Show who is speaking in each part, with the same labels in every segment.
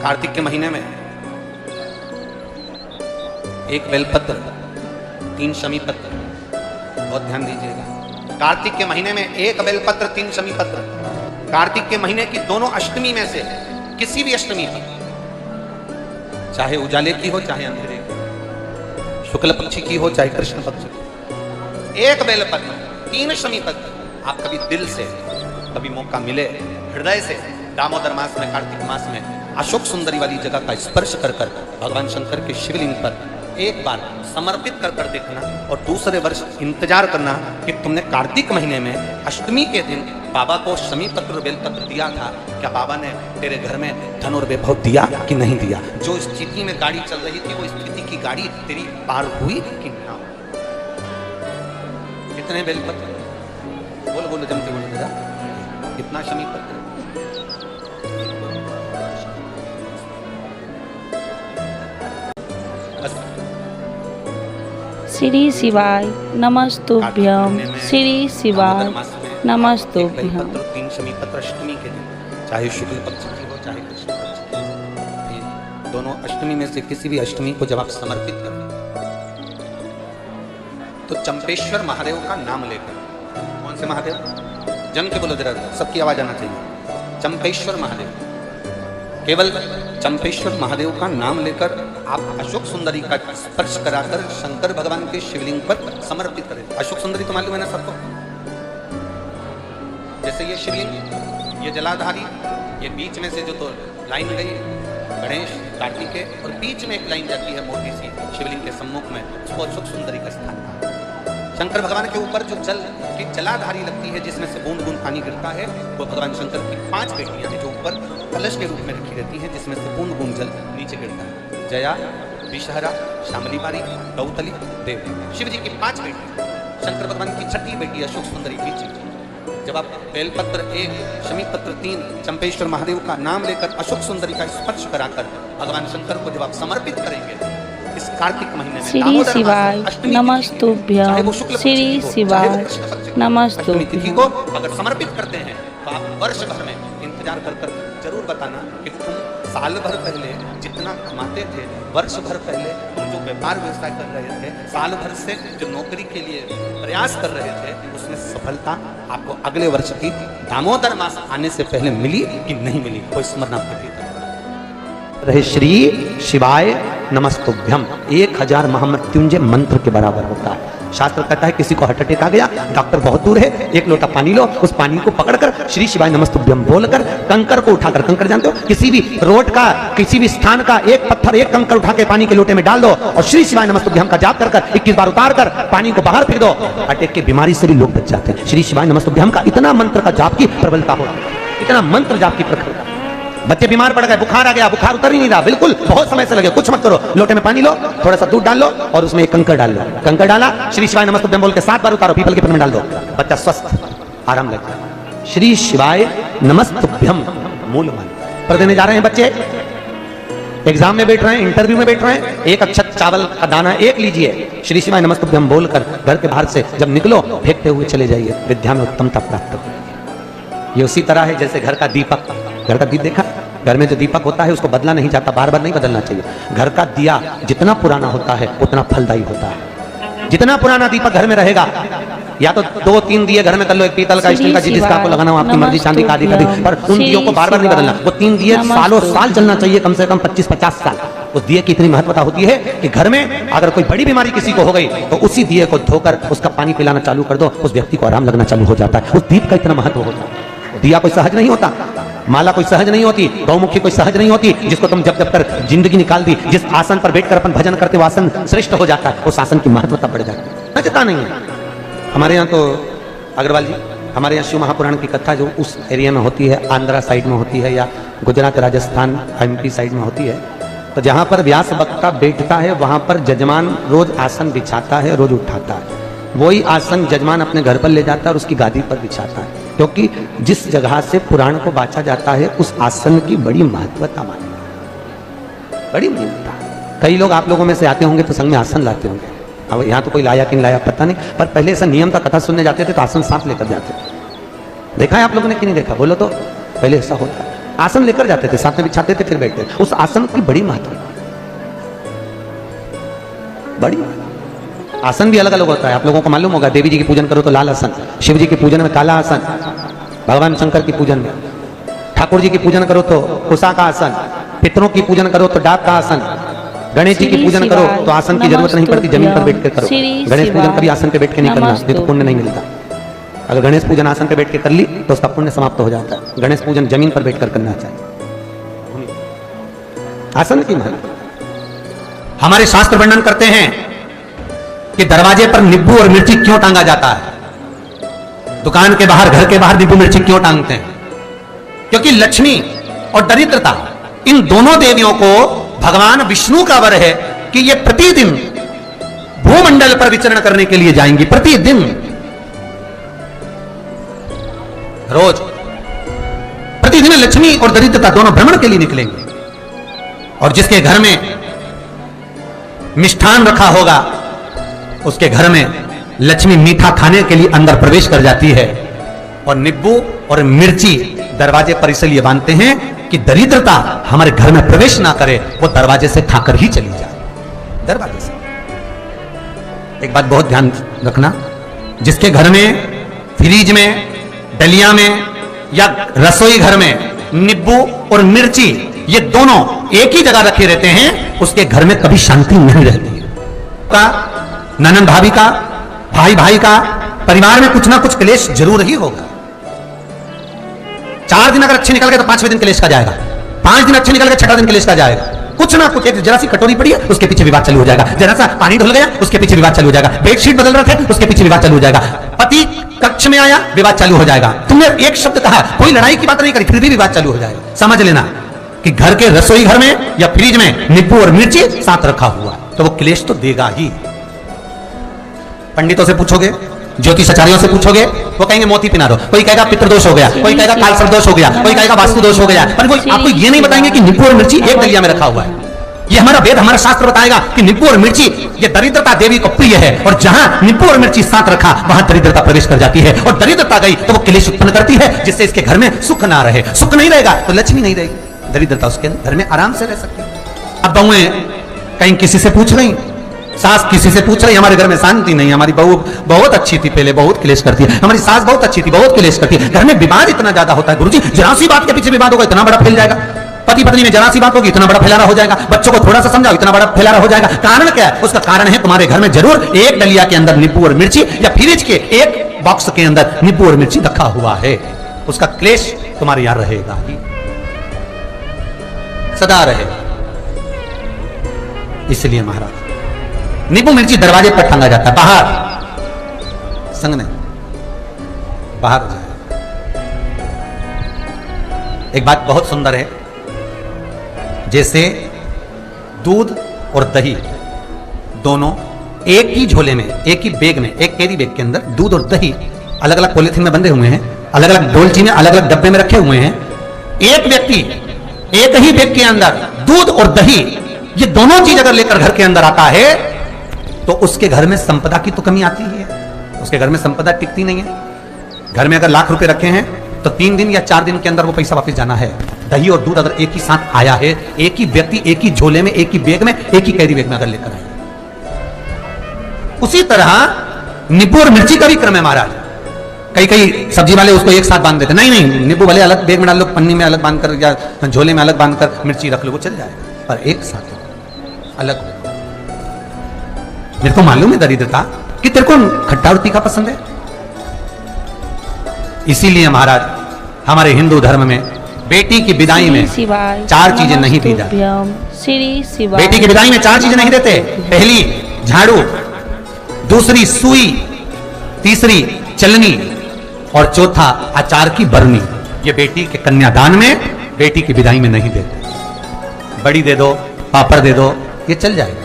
Speaker 1: कार्तिक के महीने में एक बेलपत्र, 3 शमी पत्र, बहुत ध्यान दीजिएगा। कार्तिक के महीने में एक बेलपत्र, 3 शमी पत्र। कार्तिक के महीने की दोनों अष्टमी में से किसी भी अष्टमी पर, चाहे उजाले की हो चाहे अंधेरे की, शुक्ल पक्षी की हो चाहे कृष्ण पक्ष की, एक बेलपत्र, 3 शमी पत्र। आप कभी दिल से, कभी मौका मिले हृदय से दामोदर मास में, कार्तिक मास में अशोक सुंदरी वाली जगह का स्पर्श कर कर भगवान शंकर के शिवलिंग पर एक बार समर्पित कर कर देखना, और दूसरे वर्ष इंतजार करना कि तुमने कार्तिक महीने में अष्टमी के दिन बाबा को शमी पत्र बेलपत्र दिया था, क्या बाबा ने तेरे घर में धन और वैभव दिया कि नहीं दिया। जो स्थिति में गाड़ी चल रही थी वो स्थिति की गाड़ी तेरी पार हुई कि ना। कितने बेलपत्र, बोलो बोलो जमते बोलो जरा, कितना शमी पत्र।
Speaker 2: श्री शिवाय नमस्तुभ्यं, श्री शिवाय नमस्तुभ्यं।
Speaker 1: 3 शमी पत्र अष्टमी के दिन, चाहे शुक्ल पक्ष की हो चाहे कृष्ण पक्ष की, दोनों अष्टमी में से किसी भी अष्टमी को जब आप समर्पित करें तो चंपेश्वर महादेव का नाम लेकर, कौन से महादेव, जन के बोलो जरा, सबकी आवाज आना चाहिए। चंपेश्वर महादेव, केवल चंपेश्वर महादेव का नाम लेकर आप अशोक सुंदरी का स्पर्श कराकर शंकर भगवान के शिवलिंग पर समर्पित करें। अशोक सुंदरी तो मालूम है ना सबको, जैसे ये शिवलिंग, ये जलाधारी, ये बीच में से जो तो लाइन गई गणेश कार्तिकेय, और बीच में एक लाइन जाती है मोटी सी शिवलिंग के सम्मुख में, उसको अशोक सुंदरी का स्थान था। शंकर भगवान के ऊपर जो जल की जलाधारी लगती है जिसमें से बूंद बूंद पानी गिरता है, वो भगवान शंकर की 5 बेटियां हैं जो ऊपर कलश के रूप में रखी रहती हैं, जिसमें से बूंद बूंद जल नीचे गिरता है। जया, विषहरा, शामली बारी, गौतली, देव, शिव जी की 5 बेटी। शंकर भगवान की 6ठी बेटी अशोक सुंदरी बीच में। जब आप बेलपत्र 1, शमी पत्र 3, चंपेश्वर महादेव का नाम लेकर अशोक सुंदरी का स्पर्श कराकर भगवान शंकर को जब आप समर्पित करेंगे इस कार्तिक महीने में,
Speaker 2: श्री शिवाय नमस्तुभ्यं, श्री शिवाय नमस्तुभ्यं
Speaker 1: तिथि को अगर समर्पित करते हैं तो आप वर्ष भर में इंतजार कर कर जरूर बताना कि तुम साल भर पहले जितना कमाते थे, वर्ष भर पहले तुम जो व्यापार व्यवसाय कर रहे थे, साल भर से जो नौकरी के लिए प्रयास कर रहे थे, उसमें सफलता आपको अगले वर्ष की दामोदर मास आने से पहले मिली कि नहीं मिली, कोई स्मरण आपको रहे। श्री शिवाय नमस्तुभ्यम 1000 महामृत्युंजय मंत्र के बराबर होता है। शास्त्र कहता है किसी को हार्ट अटैक आ गया, डॉक्टर बहुत दूर है, 1 लोटा पानी लो, उस पानी को पकड़कर श्री शिवाय नमस्तुभ्यम बोलकर कंकर को उठाकर, कंकर जानते हो, किसी भी रोड का, किसी भी स्थान का एक पत्थर, एक कंकर उठा के पानी के लोटे में डाल दो और श्री शिवाय नमस्तुभ्यम का जाप कर कर 21 बार उतार कर पानी को बाहर फेंक दो, अटैक की बीमारी से भी लोग बच जाते हैं। श्री शिवाय नमस्तुभ्यम का इतना मंत्र का जाप की प्रबलता होती है, इतना मंत्र जाप की प्रखरता। बच्चे बीमार पड़ गए, बुखार आ गया, बुखार उतर ही नहीं रहा, बिल्कुल बहुत समय से लगे, कुछ मत करो, लोटे में पानी लो, थोड़ा सा दूध डाल लो और उसमें एक कंकर डाल लो, कंकर डाला, श्री शिवाय नमस्तुभ्यम बोल के 7 बार उतारो, पीपल के पेड़ में डाल दो, बच्चा स्वस्थ आराम लगता। श्री शिवाय नमस्तुभ्यम मूल मंत्र पर देने जा रहे हैं बच्चे, एग्जाम में बैठ रहे हैं, इंटरव्यू में बैठ रहे हैं, 1 अक्षत चावल का दाना 1 लीजिए, श्री शिवाय नमस्तुभ्यम बोलकर घर के बाहर से जब निकलो फेंकते हुए चले जाइए, विद्या में उत्तमता प्राप्त हो। ये उसी तरह है जैसे घर का दीपक, घर का दीप देखा, घर में जो दीपक होता है उसको बदला नहीं जाता, बार बार नहीं बदलना चाहिए। घर का दिया जितना पुराना होता है उतना फलदायी होता है। जितना पुराना दीपक घर में रहेगा, या तो 2-3 दिए घर में कर लो, एक पीतल का, स्टील का, जिसका आपको लगाना हो, आपकी मर्जी, चांदी का, आदि का, पर उन दियों को बार बार नहीं बदलना। वो 3 दिए सालों साल चलना चाहिए, कम से कम 25-50 साल। उस दिए की इतनी महत्वता होती है कि घर में अगर कोई बड़ी बीमारी किसी को हो गई तो उसी दिए को धोकर उसका पानी पिलाना चालू कर दो, उस व्यक्ति को आराम लगना चालू हो जाता है। उस दीप का इतना महत्व होता है। दिया कोई सहज नहीं होता, माला कोई सहज नहीं होती, गौमुखी कोई सहज नहीं होती, जिसको तुम जब कर जिंदगी निकाल दी, जिस आसन पर बैठकर अपन भजन करते वो आसन श्रेष्ठ हो जाता है, उस आसन की महत्वता बढ़ जाती है। सहजता नहीं है। हमारे यहाँ तो अग्रवाल जी, हमारे यहाँ शिव महापुराण की कथा जो उस एरिया में होती है, आंध्रा साइड में होती है या गुजरात, राजस्थान, MP साइड में होती है, तो जहाँ पर व्यास वक्ता बैठता है वहाँ पर जजमान रोज आसन बिछाता है, रोज उठाता है, वही आसन जजमान अपने घर पर ले जाता है और उसकी गादी पर बिछाता है, क्योंकि जिस जगह से पुराण को बांचा जाता है उस आसन की बड़ी महत्वता मानी, बड़ी महत्वता। कई लोग आप लोगों में से आते होंगे तो संग में आसन लाते होंगे, अब यहाँ तो कोई लाया कि नहीं लाया पता नहीं, पर पहले ऐसा नियम था, कथा सुनने जाते थे तो आसन साथ लेकर जाते थे। देखा है आप लोगों ने कि नहीं देखा, बोलो तो। पहले ऐसा होता है, आसन लेकर जाते थे, साथ में बिछाते थे, फिर बैठते थे। उस आसन की बड़ी महत्व, बड़ी आसन भी अलग अलग होता है। आप लोगों को मालूम होगा, देवी जी की पूजन करो तो लाल आसन, शिव जी की पूजन में काला आसन, भगवान शंकर की पूजन में, ठाकुर जी की पूजन करो तो कुशा का आसन, पितरों की पूजन करो तो डाक का आसन, गणेश जी की पूजन करो तो आसन की जरूरत नहीं पड़ती, जमीन पर बैठ कर करो। गणेश पूजन कभी आसन पे बैठ के नहीं करना, नहीं तो पुण्य नहीं मिलता। अगर गणेश पूजन आसन पे बैठ के कर ली तो उसका पुण्य समाप्त हो जाता है। गणेश पूजन जमीन पर बैठ कर करना चाहिए। आसन की महत्व हमारे शास्त्र वर्णन करते हैं कि दरवाजे पर नींबू और मिर्ची क्यों टांगा जाता है, दुकान के बाहर, घर के बाहर नींबू मिर्ची क्यों टांगते हैं? क्योंकि लक्ष्मी और दरिद्रता, इन दोनों देवियों को भगवान विष्णु का वर है कि ये प्रतिदिन भूमंडल पर विचरण करने के लिए जाएंगी। प्रतिदिन, रोज प्रतिदिन लक्ष्मी और दरिद्रता दोनों भ्रमण के लिए निकलेंगे। और जिसके घर में मिष्ठान रखा होगा, उसके घर में लक्ष्मी मीठा खाने के लिए अंदर प्रवेश कर जाती है। और नींबू और मिर्ची दरवाजे पर इसलिए बांधते हैं कि दरिद्रता हमारे घर में प्रवेश ना करे, वो दरवाजे से खाकर ही चली जाए। दरवाजे से। एक बात बहुत ध्यान रखना, जिसके घर में फ्रिज में, डलिया में या रसोई घर में नींबू और मिर्ची ये दोनों एक ही जगह रखे रहते हैं, उसके घर में कभी शांति नहीं रहती है। का ननद भाभी का, भाई भाई का, परिवार में कुछ ना कुछ क्लेश जरूर ही होगा। 4 दिन अगर अच्छे निकल गए तो 5वें दिन क्लेश का जाएगा, 5 दिन अच्छे निकल गए 6वां दिन क्लेश का जाएगा। कुछ ना कुछ, एक जरा सी कटोरी पड़ी है उसके पीछे विवाद चालू हो जाएगा, जरा सा पानी ढुल गया उसके पीछे विवाद चालू हो जाएगा, बेडशीट बदल रहे थे उसके पीछे विवाद चालू हो जाएगा, पति कक्ष में आया विवाद चालू हो जाएगा। तुमने एक शब्द कहा, कोई लड़ाई की बात नहीं करी, फिर भी विवाद चालू हो जाएगा। समझ लेना कि घर के रसोई घर में या फ्रिज में नींबू और मिर्ची साथ रखा हुआ तो वो क्लेश तो देगा ही। पंडितों से पूछोगे, ज्योतिषाचार्यों से पूछोगे, वो कहेंगे मोती पिना दो, कोई कहेगा पितृदोष हो गया, कोई कहेगा कालसर्प दोष हो गया, कोई कहेगा वास्तु दोष हो गया, पर वो आपको ये नहीं बताएंगे कि नींबू और मिर्ची एक दलिया में रखा हुआ है। ये हमारा वेद, हमारा शास्त्र बताएगा कि नींबू और मिर्ची ये दरिद्रता देवी को प्रिय है, और जहां नींबू और मिर्ची साथ रखा वहां दरिद्रता प्रवेश कर जाती है, और दरिद्रता गई तो वो क्लेश उत्पन्न करती है, जिससे इसके घर में सुख ना रहे। सुख नहीं रहेगा तो लक्ष्मी नहीं रहेगी, दरिद्रता उसके घर में आराम से रह सकती है। अब बहुएं कहीं किसी से पूछ रही, सास किसी से पूछ रही, हमारे घर में शांति नहीं, हमारी बहू बहुत अच्छी थी पहले, बहुत क्लेश करती है, हमारी सास बहुत अच्छी थी, बहुत क्लेश करती है। घर में विवाद इतना ज्यादा होता है गुरुजी, जरा सी बात के पीछे विवाद होगा इतना बड़ा फैल जाएगा, पति पत्नी में जरा सी बात होगी इतना बड़ा फैलाना हो जाएगा, बच्चों को थोड़ा सा समझाओ इतना बड़ा फैलाना हो जाएगा। कारण क्या है? उसका कारण है तुम्हारे घर में जरूर एक डलिया के अंदर नींबू और मिर्ची या फ्रिज के एक बॉक्स के अंदर नींबू और मिर्ची रखा हुआ है। उसका क्लेश तुम्हारे यहां रहेगा ही, सदा रहेगा। इसलिए महाराज नींबू मिर्ची दरवाजे पर टांगा जाता है, बाहर संग नहीं, बाहर जाए। एक बात बहुत सुंदर है, जैसे दूध और दही दोनों एक ही झोले में, एक ही बैग में, एक कैरी बैग के अंदर दूध और दही अलग अलग पॉलिथीन में बंधे हुए हैं, अलग अलग डोलची में, अलग अलग डब्बे में रखे हुए हैं। एक व्यक्ति एक ही बैग के अंदर दूध और दही ये दोनों चीज अगर लेकर घर के अंदर आता है तो उसके घर में संपदा की तो कमी आती ही है, उसके घर में संपदा टिकती नहीं है। घर में अगर लाख रुपए रखे हैं तो 3 दिन या 4 दिन के अंदर वो पैसा वापस जाना है। दही और दूध अगर एक ही साथ आया है, एक ही व्यक्ति एक ही झोले में, एक ही बैग में, एक ही कैरी बैग में अगर लेकर आया, उसी तरह नींबू और मिर्ची का भी क्रम है महाराज। कई सब्जी वाले उसको एक साथ बांध देते, नहीं नहीं, नींबू वाले अलग बैग में डाल लो, पन्नी में अलग बांधकर या झोले में अलग बांधकर मिर्ची रख लो, वो चल जाएगा, पर एक साथ अलग। मेरे को मालूम है दरिद्रता कि तेरे को खट्टा और तीखा पसंद है, इसीलिए महाराज हमारे हिंदू धर्म में बेटी की विदाई में 4 चीजें नहीं दी जाती। बेटी की विदाई में 4 चीजें नहीं देते। पहली झाड़ू, दूसरी सुई, तीसरी चलनी और चौथा अचार की बरनी। ये बेटी के कन्यादान में, बेटी की विदाई में नहीं देते। बड़ी दे दो, पापड़ दे दो, ये चल जाएगा,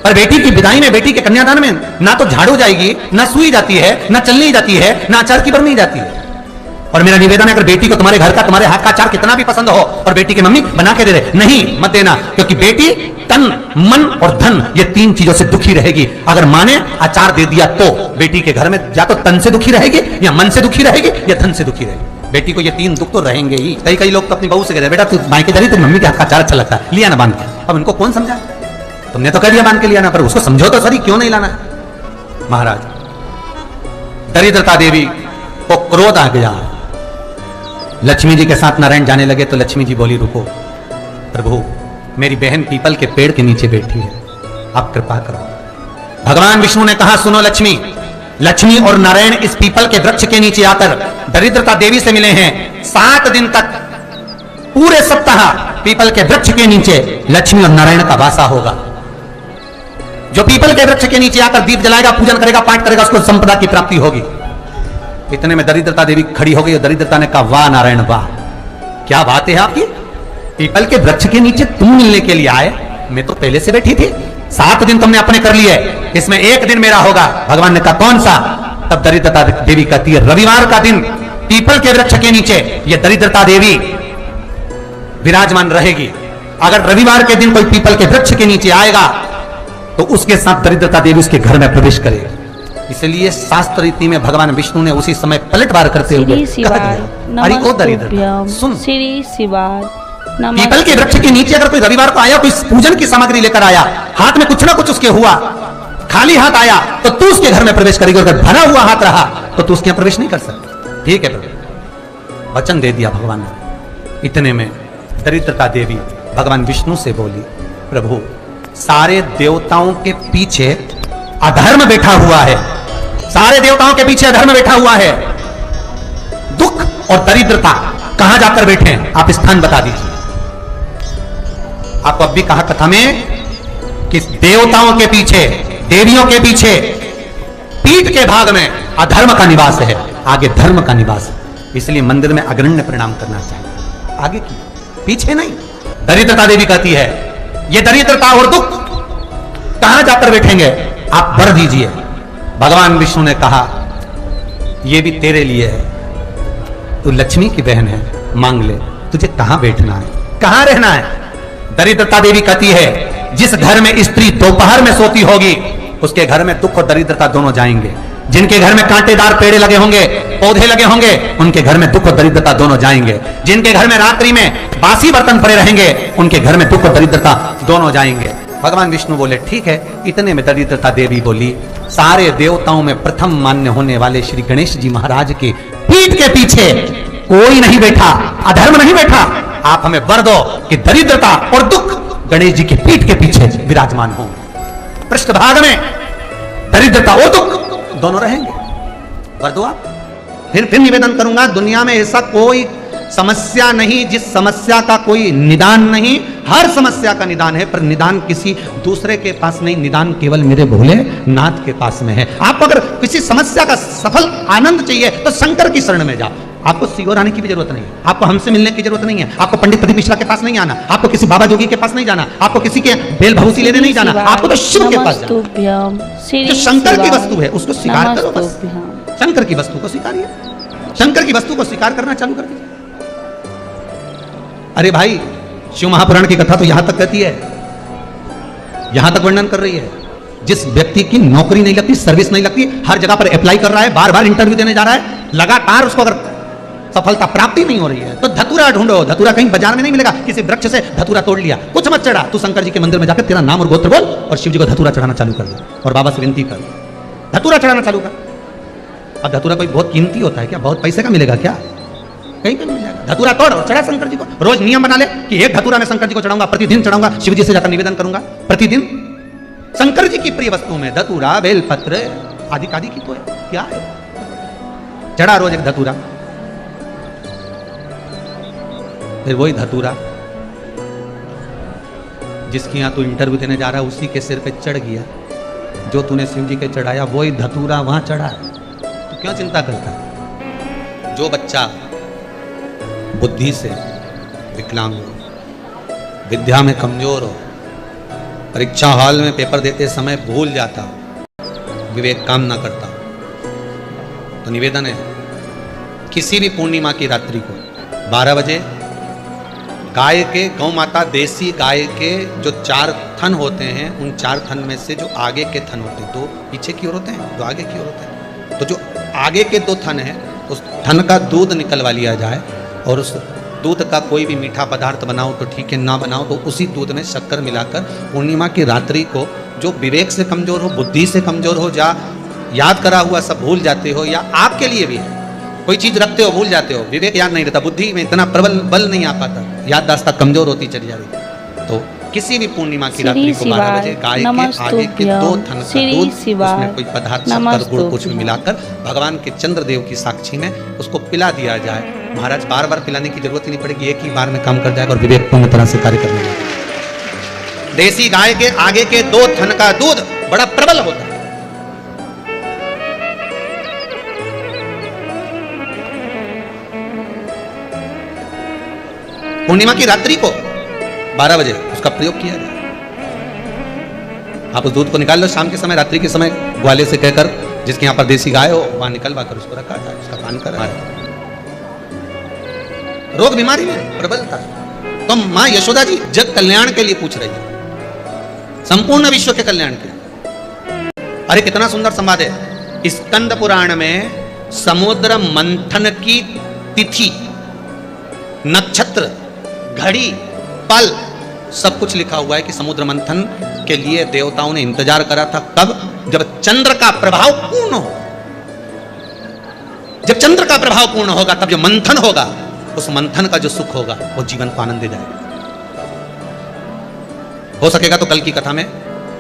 Speaker 1: पर बेटी की विदाई में, बेटी के कन्यादान में ना तो झाड़ू जाएगी, ना सुई जाती है, ना चलनी जाती है, ना अचार की बरनी जाती है। और मेरा निवेदन है, अगर बेटी को तुम्हारे घर का, तुम्हारे हाथ का अचार कितना भी पसंद हो और बेटी की मम्मी बना के दे दे, नहीं मत देना, क्योंकि बेटी तन, मन और धन ये 3 चीजों से दुखी रहेगी। अगर मां ने अचार दे दिया तो बेटी के घर में या तो तन से दुखी रहेगी, या मन से दुखी रहेगी, या धन से दुखी रहेगी।
Speaker 3: बेटी को ये 3 दुख तो रहेंगे ही। कई लोग तो अपनी बहू से कहते हैं बेटा तू मायके जा रही, तेरी मम्मी के हाथ का अचार अच्छा लगता है, लिया ना बांध के। अब इनको कौन समझा? तुमने तो कह दिया बांध के लिया ना, पर उसको समझो तो सही क्यों नहीं लाना। महाराज दरिद्रता देवी को क्रोध आ गया। लक्ष्मी जी के साथ नारायण जाने लगे तो लक्ष्मी जी बोली रुको प्रभु, मेरी बहन पीपल के पेड़ के नीचे बैठी है, आप कृपा करो। भगवान विष्णु ने कहा सुनो लक्ष्मी, लक्ष्मी और नारायण इस पीपल के वृक्ष के नीचे आकर दरिद्रता देवी से मिले हैं। 7 दिन तक पूरे सप्ताह पीपल के वृक्ष के नीचे लक्ष्मी और नारायण का वासा होगा। जो पीपल के वृक्ष के नीचे आकर दीप जलाएगा, पूजन करेगा, पाठ करेगा, उसको संपदा की प्राप्ति होगी। इतने में दरिद्रता देवी खड़ी हो गई और दरिद्रता ने कहा वाह नारायण वाह, क्या बात है आपकी, पीपल के वृक्ष के नीचे तुम मिलने के लिए आए, मैं तो पहले से बैठी थी। 7 दिन तुमने अपने कर लिए, इसमें 1 दिन मेरा होगा। भगवान ने कहा कौन सा? तब दरिद्रता देवी कहती है रविवार का दिन पीपल के वृक्ष के नीचे ये दरिद्रता देवी विराजमान रहेगी। अगर रविवार के दिन कोई पीपल के वृक्ष के नीचे आएगा तो उसके साथ दरिद्रता देवी उसके घर में प्रवेश करेगी। इसलिए शास्त्र रीति में भगवान विष्णु ने उसी समय पलटवार करते हुए अरे ओ दरिद्र सुन,
Speaker 2: श्री शिवाय
Speaker 3: पीपल के वृक्ष के नीचे अगर कोई रविवार को आया, कोई पूजन की सामग्री लेकर आया, हाथ में कुछ ना कुछ उसके हुआ, खाली हाथ आया तो तू उसके घर में प्रवेश करेगी। अगर भरा हुआ हाथ रहा तो तू उसके प्रवेश नहीं कर सकती। ठीक है प्रभु, वचन दे दिया भगवान ने। इतने में दरिद्रता देवी भगवान विष्णु से बोली प्रभु, सारे देवताओं के पीछे अधर्म बैठा हुआ है, सारे देवताओं के पीछे अधर्म बैठा हुआ है। दुख और दरिद्रता कहां जाकर बैठे हैं, आप स्थान बता दीजिए। आपको अब भी कहा कथा में कि देवताओं के पीछे, देवियों के पीछे पीठ के भाग में अधर्म का निवास है, आगे धर्म का निवास है। इसलिए मंदिर में अग्रण्य प्रणाम करना चाहिए, आगे की पीछे नहीं। दरिद्रता देवी कहती है ये दरिद्रता और दुख कहां जाकर बैठेंगे, आप वर दीजिए। भगवान विष्णु ने कहा यह भी तेरे लिए है, तू लक्ष्मी की बहन है, मांग ले, तुझे कहां बैठना है, कहां रहना है। दरिद्रता देवी कहती है जिस घर में स्त्री दोपहर में सोती होगी उसके घर में दुख और दरिद्रता दोनों जाएंगे। जिनके घर में कांटेदार पेड़ लगे होंगे, पौधे लगे होंगे, उनके घर में दुख और दरिद्रता दोनों जाएंगे। जिनके घर में रात्रि में बासी बर्तन पड़े रहेंगे उनके घर में दुख और दरिद्रता दोनों जाएंगे। भगवान विष्णु बोले ठीक है। इतने में दरिद्रता देवी बोली सारे देवताओं में प्रथम मान्य होने वाले श्री गणेश जी महाराज के पीठ के पीछे कोई नहीं बैठा, अधर्म नहीं बैठा। आप हमें वर दो कि दरिद्रता और दुख गणेश जी के पीठ के पीछे विराजमान हो, पृष्ठभाग में दरिद्रता और दुख दोनों रहेंगे। वर दो आप। फिर निवेदन करूंगा, दुनिया में ऐसा कोई समस्या नहीं जिस समस्या का कोई निदान नहीं। हर समस्या का निदान है, पर निदान किसी दूसरे के पास नहीं, निदान केवल मेरे भोले नाथ के पास में है। आपको अगर किसी समस्या का सफल आनंद चाहिए तो शंकर की शरण में जाओ। आपको सीहोर आने की भी जरूरत नहीं है, आपको हमसे मिलने की जरूरत नहीं है, आपको पंडित प्रदीप मिश्रा के पास नहीं आना, आपको किसी बाबा जोगी के पास नहीं जाना, आपको किसी के बेल भभूति लेने नहीं जाना, आपको तो शिव के पास जाना। जो शंकर की वस्तु है उसको स्वीकार करो बस। शंकर की वस्तु को स्वीकारिए, शंकर की वस्तु को स्वीकार करना चालू कर दीजिए। अरे भाई, शिव महापुराण की कथा तो यहां तक कहती है, यहां तक वर्णन कर रही है, जिस व्यक्ति की नौकरी नहीं लगती, सर्विस नहीं लगती, हर जगह पर अप्लाई कर रहा है, बार बार इंटरव्यू देने जा रहा है, लगातार उसको अगर सफलता प्राप्ति नहीं हो रही है तो धतूरा ढूंढो। धतूरा कहीं बाजार में नहीं मिलेगा, किसी वृक्ष से धतूरा तोड़ लिया, कुछ मत चढ़ा, तू शंकर जी के मंदिर में जाकर तेरा नाम और गोत्र बोल और शिव जी को धतूरा चढ़ाना चालू कर दे और बाबा से विनती कर, धतूरा चढ़ाना चालू कर। अब धतूरा कोई बहुत कीमती होता है क्या, बहुत पैसे का मिलेगा क्या, कहीं पे मिल जाएगा। धतूरा तोड़ और चढ़ा शंकर जी को। रोज नियम बना ले कि एक धतूरा मैं शंकर जी को चढ़ाऊंगा, प्रतिदिन चढ़ाऊंगा, शिव जी से जाकर निवेदन करूंगा प्रतिदिन। शंकर जी की प्रिय वस्तुओं में धतूरा, बेलपत्र आदि आदि की तो है, क्या है, चढ़ा रोज एक धतूरा। फिर वही धतूरा जिसके यहां तू इंटरव्यू देने जा रहा है उसी के सिर पे चढ़ गया, जो तूने शिव जी के चढ़ाया वही धतूरा वहां चढ़ा है, तो क्यों चिंता करता है। जो बच्चा बुद्धि से विकलांग हो, विद्या में कमजोर हो, परीक्षा हॉल में पेपर देते समय भूल जाता, विवेक काम ना करता, तो निवेदन है किसी भी पूर्णिमा की रात्रि को 12 बजे गाय के, गौ माता देसी गाय के जो 4 थन होते हैं, उन 4 थन में से जो आगे के थन होते हैं, 2 पीछे की ओर होते हैं, 2 आगे की ओर होते हैं, तो जो
Speaker 1: आगे के 2 थन है, उस थन का दूध निकलवा लिया जाए और उस दूध का कोई भी मीठा पदार्थ बनाओ तो ठीक है, ना बनाओ तो उसी दूध में शक्कर मिलाकर पूर्णिमा की रात्रि को जो विवेक से कमजोर हो, बुद्धि से कमजोर हो, या याद करा हुआ सब भूल जाते हो, या आपके लिए भी है कोई चीज रखते हो भूल जाते हो, विवेक याद नहीं रहता, बुद्धि में इतना प्रबल बल नहीं आ पाता, याददाश्त कमजोर होती चली जा रही, तो किसी भी पूर्णिमा की रात्रि को 12 बजे गाय के आगे के 2 थन का दूध, उसमें कोई पदार्थ शक्कर गुड़ कुछ भी मिलाकर भगवान के चंद्रदेव की साक्षी में उसको पिला दिया जाए। महाराज बार बार पिलाने की जरूरत ही नहीं पड़ेगी, एक ही बार में काम कर जाएगा और विवेक पूर्ण तरह से कार्य करने लगेगा। देसी गाय के आगे के 2 थन का दूध बड़ा प्रबल होता है। पूर्णिमा की रात्रि को 12 बजे उसका प्रयोग किया जाए। आप उस दूध को निकाल लो, शाम के समय, रात्रि के समय ग्वाले से कहकर जिसके यहाँ पर देसी गाय हो वहां निकलवा कर उसको रखा जाए, उसका पान करा। रोग बीमारी में प्रबलता तो मां यशोदा जी जग कल्याण के लिए पूछ रही है, संपूर्ण विश्व के कल्याण के लिए। अरे कितना सुंदर संवाद है। स्कंद पुराण में समुद्र मंथन की तिथि, नक्षत्र, घड़ी, पल सब कुछ लिखा हुआ है कि समुद्र मंथन के लिए देवताओं ने इंतजार करा था। कब? जब चंद्र का प्रभाव पूर्ण हो। जब चंद्र का प्रभाव पूर्ण होगा तब जो मंथन होगा, उस मंथन का जो सुख होगा वो जीवन को आनंद दे जाएगा। हो सकेगा तो कल की कथा में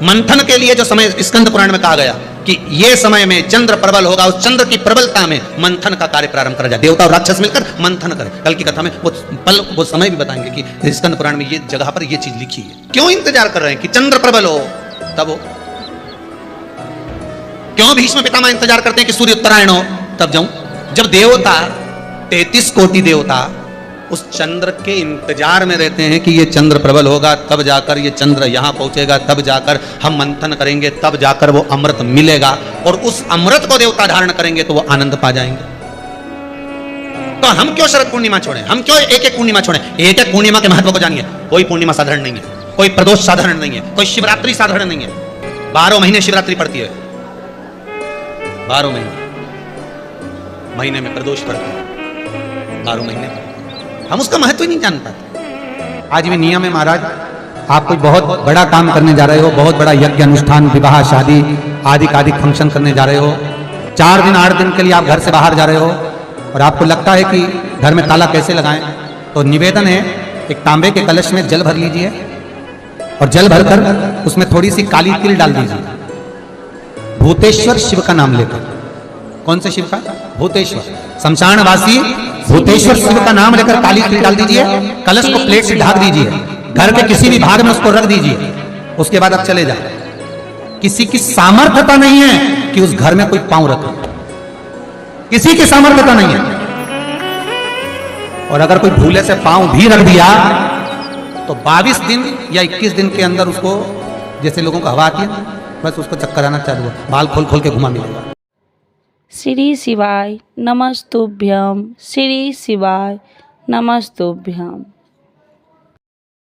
Speaker 1: मंथन के लिए जो समय स्कंद पुराण में कहा गया कि ये समय में चंद्र प्रबल होगा, उस चंद्र की प्रबलता में मंथन का कार्य प्रारंभ करा जाए, देवता और राक्षस मिलकर मंथन करें। कल की कथा में वो पल, वो समय भी बताएंगे कि स्कंद पुराण में ये जगह पर ये चीज लिखी है। क्यों इंतजार कर रहे हैं कि चंद्र प्रबल हो तब हो? क्यों भीष्म पितामह इंतजार करते हैं कि सूर्य उत्तरायण हो तब जाऊं? जब देवता 33 कोटि देवता उस चंद्र के इंतजार में रहते हैं कि ये चंद्र प्रबल होगा तब जाकर ये चंद्र यहां पहुंचेगा, तब जाकर हम मंथन करेंगे, तब जाकर वो अमृत मिलेगा और उस अमृत को देवता धारण करेंगे तो वो आनंद पा जाएंगे। तो हम क्यों शरद पूर्णिमा छोड़ें? हम क्यों एक एक पूर्णिमा छोड़ें? एक एक पूर्णिमा के महत्व को जानिए। कोई पूर्णिमा साधारण नहीं है, कोई प्रदोष साधारण नहीं है, कोई शिवरात्रि साधारण नहीं है। 12 महीने शिवरात्रि पड़ती है, 12 महीने में प्रदोष पड़ती है, 12 महीने हम उसका महत्व ही नहीं जान पाते।
Speaker 3: आज भी नियम है महाराज, आप कोई बहुत बड़ा काम करने जा रहे हो, बहुत बड़ा यज्ञ अनुष्ठान, विवाह, शादी आदि फंक्शन करने जा रहे हो, 4 दिन 8 दिन के लिए आप घर से बाहर जा रहे हो और आपको लगता है कि घर में ताला कैसे लगाएं, तो निवेदन है एक तांबे के कलश में जल भर लीजिए और जल भरकर उसमें थोड़ी सी काली तिल डाल दीजिए। भूतेश्वर शिव का नाम लेकर। कौन से शिव का? भूतेश्वर। शमशानवासी भूतेश्वर शिव का नाम लेकर काली तिल डाल दीजिए, कलश को प्लेट से ढक दीजिए, घर के किसी भी भाग में उसको रख दीजिए। उसके बाद आप चले जाए। किसी की सामर्थ्यता नहीं है कि उस घर में कोई पांव रखे, किसी की सामर्थ्यता नहीं है। और अगर कोई भूले से पांव भी रख दिया तो 22 दिन या 21 दिन के अंदर उसको, जैसे लोगों को हवा आती है बस उसको चक्कर आना चालू हो, बाल खोल खोल के घुमा मिलेगा।
Speaker 2: श्री शिवाय नमस्तुभ्यम, श्री शिवाय नमस्तुभ्यम।